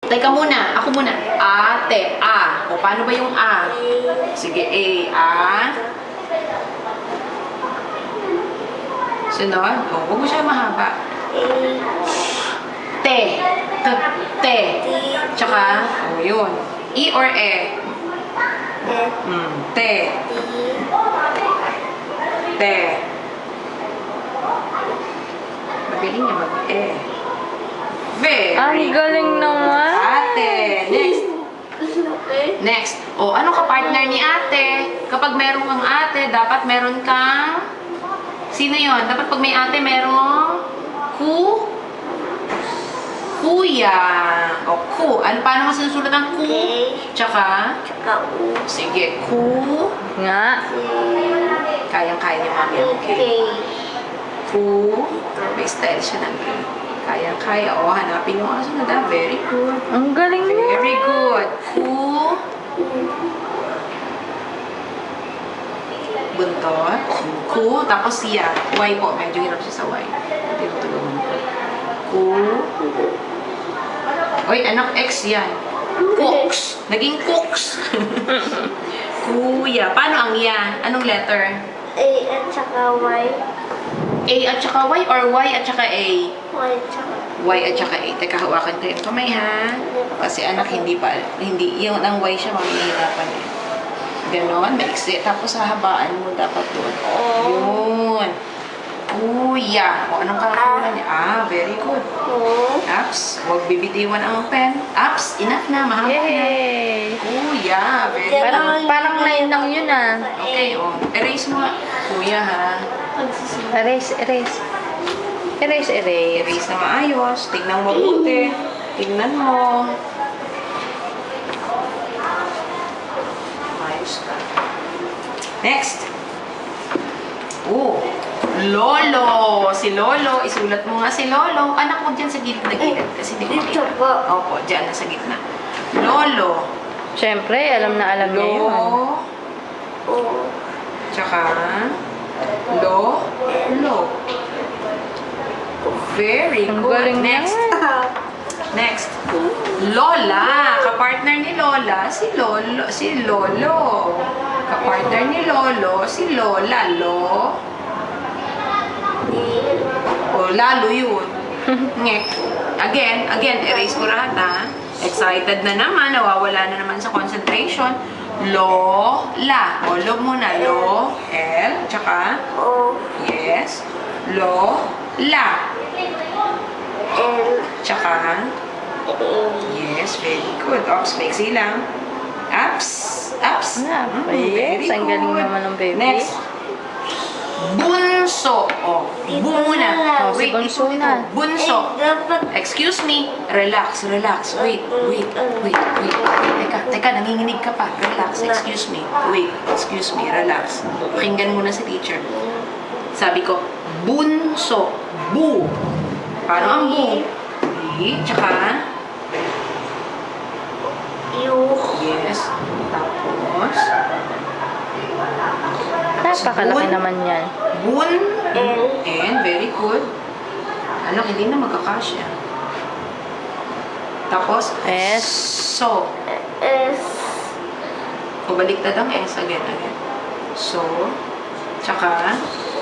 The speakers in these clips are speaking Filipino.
Teka muna, ako muna. Ate, A. O, paano ba yung A? Sige, A. Sunod. O, huwag mo siya mahaba. Te. Te. Tsaka, o, yun. E or E? Te. Te. Magaling niya mag-E. Very Ang galing good. naman. Ate. Next. Next. O, ano ka partner ni ate? Kapag meron kang ate, dapat meron kang... Sino yon? Dapat pag may ate, merong... Kuya. O, ku. Ano, paano mo sinusulat ang ku? Tsaka? U. Sige, ku. Nga. Kayang-kaya ni mami. Okay. Ku. May style siya ng kayang-kaya. O, hanapin yung kasunod. Very good. Ang galing mo. Very good. Ku. Buntot. Ku. Tapos siya. Y po. Medyo hirap siya sa Y. Tinutulungan ko. Ku. Oy, anak X yan. Cooks. Naging cooks. Kuya. Paano ang ya? Anong letter? A at saka Y. A at saka Y or Y at saka A? Y at saka Y at saka A. Teka, hawakan ko yung kamay ha. Kasi anak, hindi, yung ang Y siya, mamihirapan eh. Ganon, maiksi. Tapos hahabaan mo dapat doon. Yun. Kuya. O, anong kakakulan niya? Very good. Apps. Huwag bibitiwan ang pen. Apps, enough na. Mahaba na. Yay! Kuya. Very good. Parang 9 lang yun ah. Okay, o. Erase mo. Kuya ha. Erase. Erase. Erase na maayos. Tignan mo mabuti. Tignan mo. Ayos ka. Next. Lolo. Si Lolo. Isulat mo nga si Lolo. Anak mo dyan sa gilid na gilid. Kasi di ko Dito makita. po. Opo, dyan na sa gitna. Lolo. Siyempre, alam na alam niya yun. O. Tsaka, Lo. Very Ang good. galing Next. naman. Next. Lola. Kapartner ni Lola, si Lolo. Kapartner ni Lolo, si Lola. O, lalo yun. Ngek. Again, erase ko lahat ha. Excited na naman, nawawala na naman sa concentration. Lola. O, lo muna. Lo, L, tsaka, O. yes. La. L. Tsaka, A. yes, very good. Ops, maiksi lang. Apps. Yes, ang galing naman ng baby. Next. Bunso. O, bu muna. Oh, si Bunso na. Bunso. Dapat. Excuse me. Relax. Wait. Teka, nanginginig ka pa. Relax. Excuse me. Wait. Excuse me. Relax. Pakinggan muna si teacher. Sabi ko, bunso. Bu. Paano ang bu? B. Tsaka, U. yes. Tapos, Napakalaki naman yan. bun. L. And, very good. Anak, hindi na magkakasya. Tapos, S. So. S. O, baliktad ang S. Again. So. Tsaka,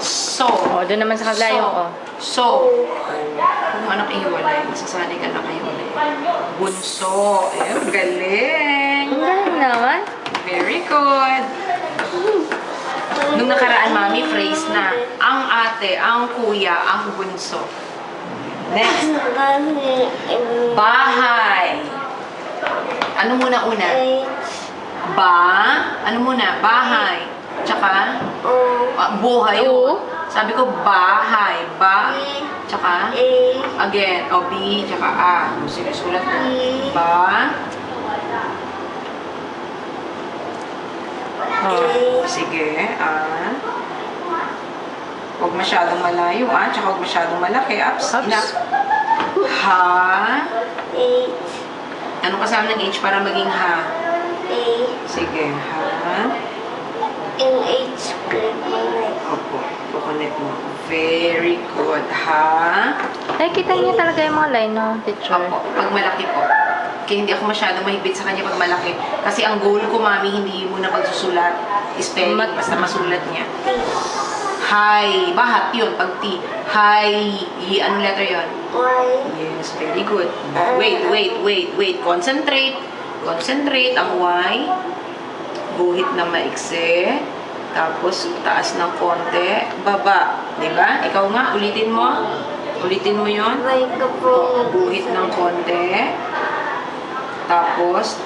so. O, doon naman sa kabila yung O. So. Kung anak ihiwalay, masasanay ka na kahiwalay. Bunso. Galing. Ang galing naman. Very good. Nung nakaraan, mami, phrase na. Ang ate, ang kuya, ang bunso. Next. Bahay. Ano muna una? Ano muna? Bahay. Tsaka, buhay. Oo. Sabi ko, bahay. Tsaka, again. O, B, tsaka A. Sinusulat mo. Sige, huwag masyadong malayo, tsaka huwag masyadong malaki. Ups. Ha. Anong kasama ng H para maging ha? Sige, ha. Opo, kukunik mo. Very good, ha. Nakikita niyo talaga yung mga line, no, teacher? Opo, pag malaki po. Kaya hindi ako masyadong mahigpit sa kanya pag malaki. Kasi ang goal ko, mami, hindi mo na pagsusulat. Spelling, basta masulat niya. Hi. Bahat yun, pag T. Hi. Anong letter yun? Y. Yes, very good. Wait. Concentrate. Concentrate. Ang Y. Guhit na maikse. Tapos, taas ng konti. Baba. Diba? Ikaw nga, ulitin mo. Ulitin mo yun. May kapong. Guhit ng konti. Tapos,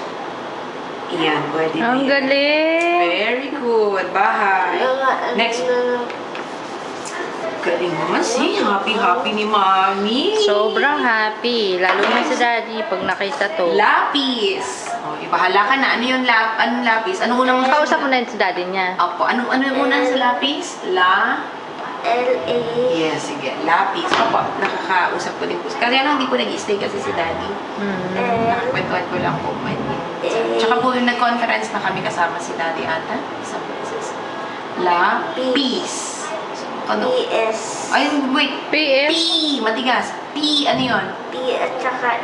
yan, pwede na Ang yan. galing! Very good. Bahay. Next. Galing naman si happy ni Mami. Sobrang happy. Lalo na si Daddy pag nakita to. Lapis. O, ibahala ka na. Ano yung anong lapis? Ano unang Kausap mo na yun si Daddy niya. Opo. Ano yung unang sa lapis? L-A. Yes, sige. Lapis. Opo. Nakakausap ko din po. Kasi hindi po nag-stay kasi si Daddy. Nakakwentuhan ko lang po. Tsaka po yung nag-conference na kami kasama si Daddy ata. Sa places. Lapis. Ano? P-S. Ay, wait. PF. P. Matigas. P. Ano yun? P at saka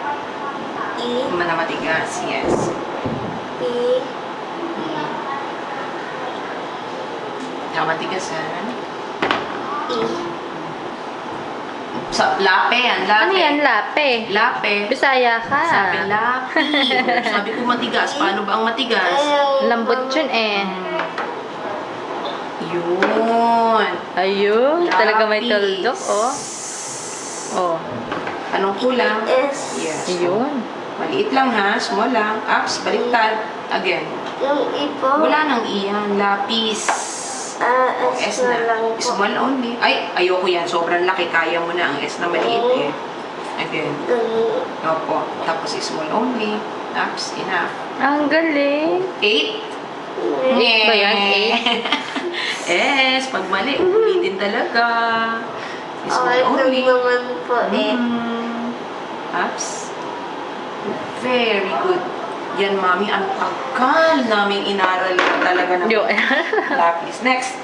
E. Na matigas. Yes. P. Na matigas, ha? E. Sa lape yan. Lape. Ano yan? Lape. Lape. Bisaya ka. Sabi lapi. Sabi ko matigas. Paano ba ang matigas? Lambot yun eh. Yun. Ayun. Talaga may Lapis. tuldok, oh. Oh. Anong kulang? S. Yes. Ayun. Maliit lang ha. Small lang. Ups. Baliktad. Again. Yung E po. Wala nang iyan. Lapis. O, S S na lang na. po. Small only. Ay, ayoko yan. Sobrang laki. Kaya mo na ang S na maliit eh. Again. Ganun. Opo. Tapos small only. Ups. Enough. Ang galing. 8. Eight ba yan? S. Pag mali, ulitin talaga. Small Okay, only. naman po eh. Ups. Very good. Yan, Mami. Ang tagal namin inaral talaga ng Yo. lapis. Next.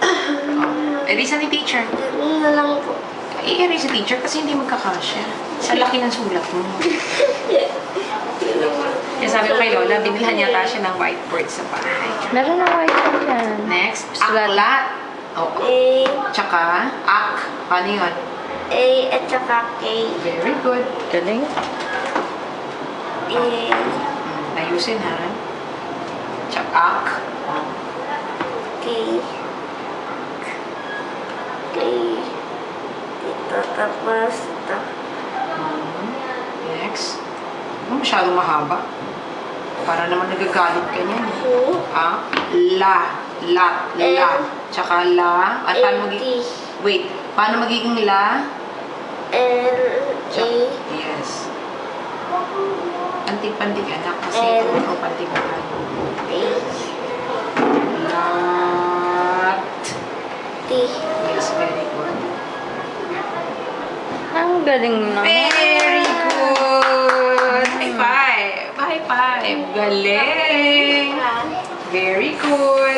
Erisa ni teacher. Ganun na lang po. I-erase si teacher kasi hindi magkakasya. Sa laki ng sulat mo. Kaya sabi ko kay Lola, binilhan niya siya ng whiteboard sa bahay. Meron na whiteboard yan. Next, Sulat. aklat. Oo. A. Tsaka, Paano yun? A at saka K. Very good. Galing. A. Ayusin ha. Tsaka, K. K. Ito tapos ito. Next. Masyadong mahaba. Para naman nagagalit ka niyan. Q. La. Tsaka la. At paano magiging... T. Wait. Paano magiging la? L. A. Yes. Pantig-pantig anak kasi L. ito pantig na kayo. H. Lat. T. Yes, very good. Ang galing naman. Very good! High five! High five! Galing! Very good!